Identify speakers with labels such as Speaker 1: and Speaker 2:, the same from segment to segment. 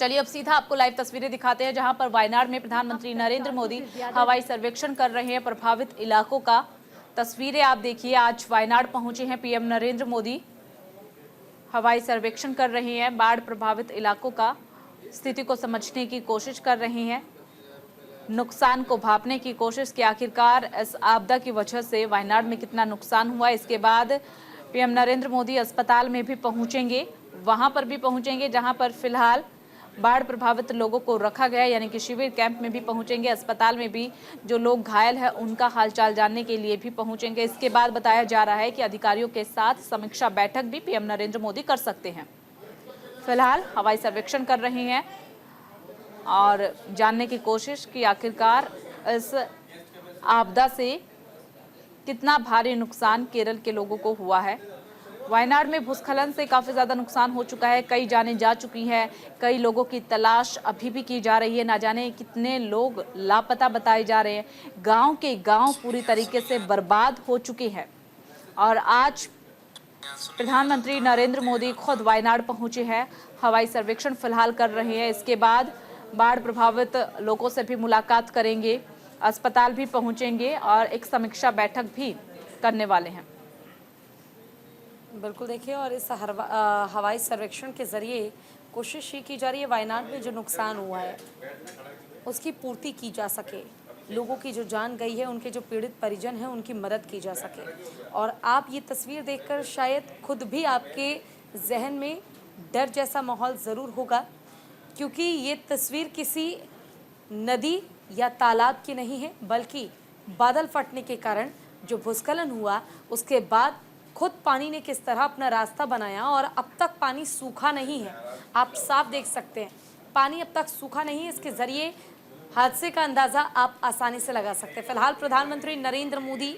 Speaker 1: चलिए अब सीधा आपको लाइव तस्वीरें दिखाते हैं जहां पर वायनाड में प्रधानमंत्री नरेंद्र मोदी हवाई सर्वेक्षण कर रहे हैं प्रभावित इलाकों का। तस्वीरें आप देखिए, आज वायनाड पहुंचे हैं पीएम नरेंद्र मोदी, हवाई सर्वेक्षण कर रहे हैं, बाढ़ प्रभावित इलाकों का स्थिति को समझने की कोशिश कर रहे हैं, नुकसान को भांपने की कोशिश कि आखिरकार इस आपदा की वजह से वायनाड में कितना नुकसान हुआ। इसके बाद पीएम नरेंद्र मोदी अस्पताल में भी पहुंचेंगे, वहां पर भी पहुंचेंगे जहां पर फिलहाल बाढ़ प्रभावित लोगों को रखा गया, यानी कि शिविर कैंप में भी पहुंचेंगे, अस्पताल में भी जो लोग घायल हैं उनका हालचाल जानने के लिए भी पहुंचेंगे। इसके बाद बताया जा रहा है कि अधिकारियों के साथ समीक्षा बैठक भी पीएम नरेंद्र मोदी कर सकते हैं। फिलहाल हवाई सर्वेक्षण कर रहे हैं और जानने की कोशिश कि आखिरकार इस आपदा से कितना भारी नुकसान केरल के लोगों को हुआ है। वायनाड में भूस्खलन से काफ़ी ज़्यादा नुकसान हो चुका है, कई जानें जा चुकी हैं, कई लोगों की तलाश अभी भी की जा रही है, ना जाने कितने लोग लापता बताए जा रहे हैं। गांव के गांव पूरी तरीके से बर्बाद हो चुके हैं और आज प्रधानमंत्री नरेंद्र मोदी खुद वायनाड पहुंचे हैं, हवाई सर्वेक्षण फिलहाल कर रहे हैं। इसके बाद बाढ़ प्रभावित लोगों से भी मुलाकात करेंगे, अस्पताल भी पहुंचेंगे और एक समीक्षा बैठक भी करने वाले हैं।
Speaker 2: बिल्कुल देखिए, और इस हवाई सर्वेक्षण के ज़रिए कोशिश ये की जा रही है वायनाड में जो नुकसान हुआ है उसकी पूर्ति की जा सके, लोगों की जो जान गई है, उनके जो पीड़ित परिजन हैं उनकी मदद की जा सके। और आप ये तस्वीर देखकर शायद खुद भी आपके जहन में डर जैसा माहौल ज़रूर होगा, क्योंकि ये तस्वीर किसी नदी या तालाब की नहीं है, बल्कि बादल फटने के कारण जो भूस्खलन हुआ उसके बाद खुद पानी ने किस तरह अपना रास्ता बनाया और अब तक पानी सूखा नहीं है। आप साफ देख सकते हैं पानी अब तक सूखा नहीं है। इसके ज़रिए हादसे का अंदाज़ा आप आसानी से लगा सकते हैं। फिलहाल प्रधानमंत्री नरेंद्र मोदी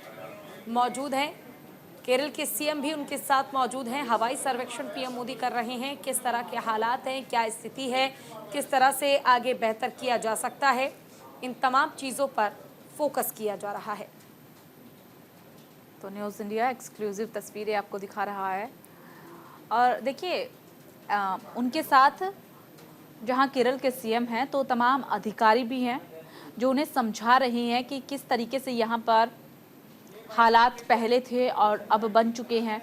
Speaker 2: मौजूद हैं, केरल के सीएम भी उनके साथ मौजूद हैं। हवाई सर्वेक्षण पीएम मोदी कर रहे हैं, किस तरह के हालात हैं, क्या स्थिति है, किस तरह से आगे बेहतर किया जा सकता है, इन तमाम चीज़ों पर फोकस किया जा रहा है।
Speaker 1: तो न्यूज़ इंडिया एक्सक्लूसिव तस्वीरें आपको दिखा रहा है और देखिए उनके साथ जहां केरल के सीएम हैं तो तमाम अधिकारी भी हैं जो उन्हें समझा रहे हैं कि किस तरीके से यहां पर हालात पहले थे और अब बन चुके हैं,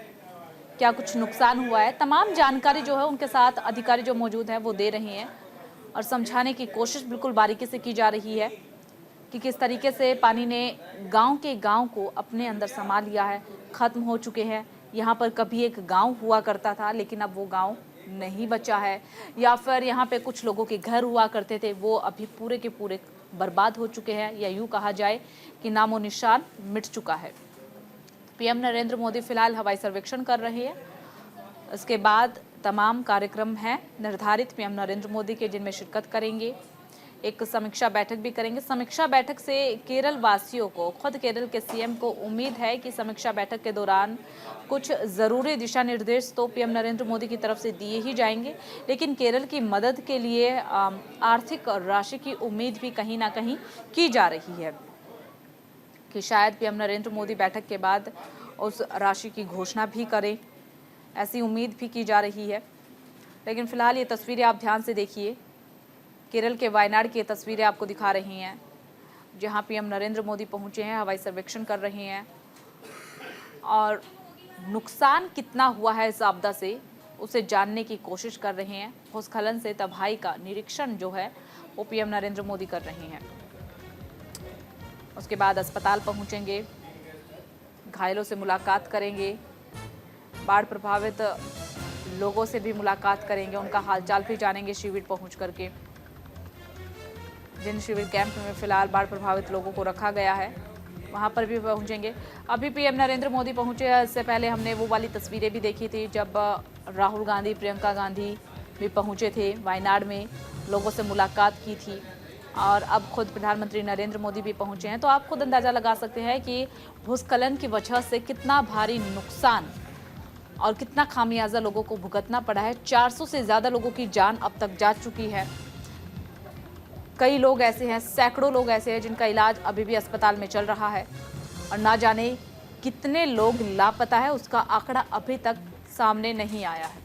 Speaker 1: क्या कुछ नुकसान हुआ है। तमाम जानकारी जो है उनके साथ अधिकारी जो मौजूद हैं वो दे रहे हैं और समझाने की कोशिश बिल्कुल बारीकी से की जा रही है कि किस तरीके से पानी ने गांव के गांव को अपने अंदर समा लिया है, ख़त्म हो चुके हैं। यहाँ पर कभी एक गांव हुआ करता था लेकिन अब वो गांव नहीं बचा है, या फिर यहाँ पे कुछ लोगों के घर हुआ करते थे वो अभी पूरे के पूरे बर्बाद हो चुके हैं, या यूँ कहा जाए कि नामो निशान मिट चुका है। पीएम नरेंद्र मोदी फिलहाल हवाई सर्वेक्षण कर रहे हैं। इसके बाद तमाम कार्यक्रम हैं निर्धारित पीएम नरेंद्र मोदी के, जिनमें शिरकत करेंगे, एक समीक्षा बैठक भी करेंगे। समीक्षा बैठक से केरल वासियों को, खुद केरल के सीएम को उम्मीद है कि समीक्षा बैठक के दौरान कुछ ज़रूरी दिशा निर्देश तो पीएम नरेंद्र मोदी की तरफ से दिए ही जाएंगे, लेकिन केरल की मदद के लिए आर्थिक राशि की उम्मीद भी कहीं ना कहीं की जा रही है कि शायद पीएम नरेंद्र मोदी बैठक के बाद उस राशि की घोषणा भी करें, ऐसी उम्मीद भी की जा रही है। लेकिन फिलहाल ये तस्वीरें आप ध्यान से देखिए, केरल के वायनाड की तस्वीरें आपको दिखा रही हैं जहां पीएम नरेंद्र मोदी पहुंचे हैं, हवाई सर्वेक्षण कर रहे हैं और नुकसान कितना हुआ है इस आपदा से उसे जानने की कोशिश कर रहे हैं। भूस्खलन से तबाही का निरीक्षण जो है वो पीएम नरेंद्र मोदी कर रहे हैं। उसके बाद अस्पताल पहुंचेंगे, घायलों से मुलाकात करेंगे, बाढ़ प्रभावित लोगों से भी मुलाकात करेंगे, उनका हालचाल भी जानेंगे शिविर पहुंच करके, जिन शिविर कैंप में फिलहाल बाढ़ प्रभावित लोगों को रखा गया है वहां पर भी पहुंचेंगे। अभी पीएम नरेंद्र मोदी पहुंचे, इससे पहले हमने वो वाली तस्वीरें भी देखी थी जब राहुल गांधी, प्रियंका गांधी भी पहुंचे थे वायनाड में, लोगों से मुलाकात की थी और अब खुद प्रधानमंत्री नरेंद्र मोदी भी पहुंचे हैं। तो आप खुद अंदाज़ा लगा सकते हैं कि भूस्खलन की वजह से कितना भारी नुकसान और कितना खामियाजा लोगों को भुगतना पड़ा है। 400 से ज़्यादा लोगों की जान अब तक जा चुकी है। कई लोग ऐसे हैं, सैकड़ों लोग ऐसे हैं जिनका इलाज अभी भी अस्पताल में चल रहा है और ना जाने कितने लोग लापता है, उसका आंकड़ा अभी तक सामने नहीं आया है।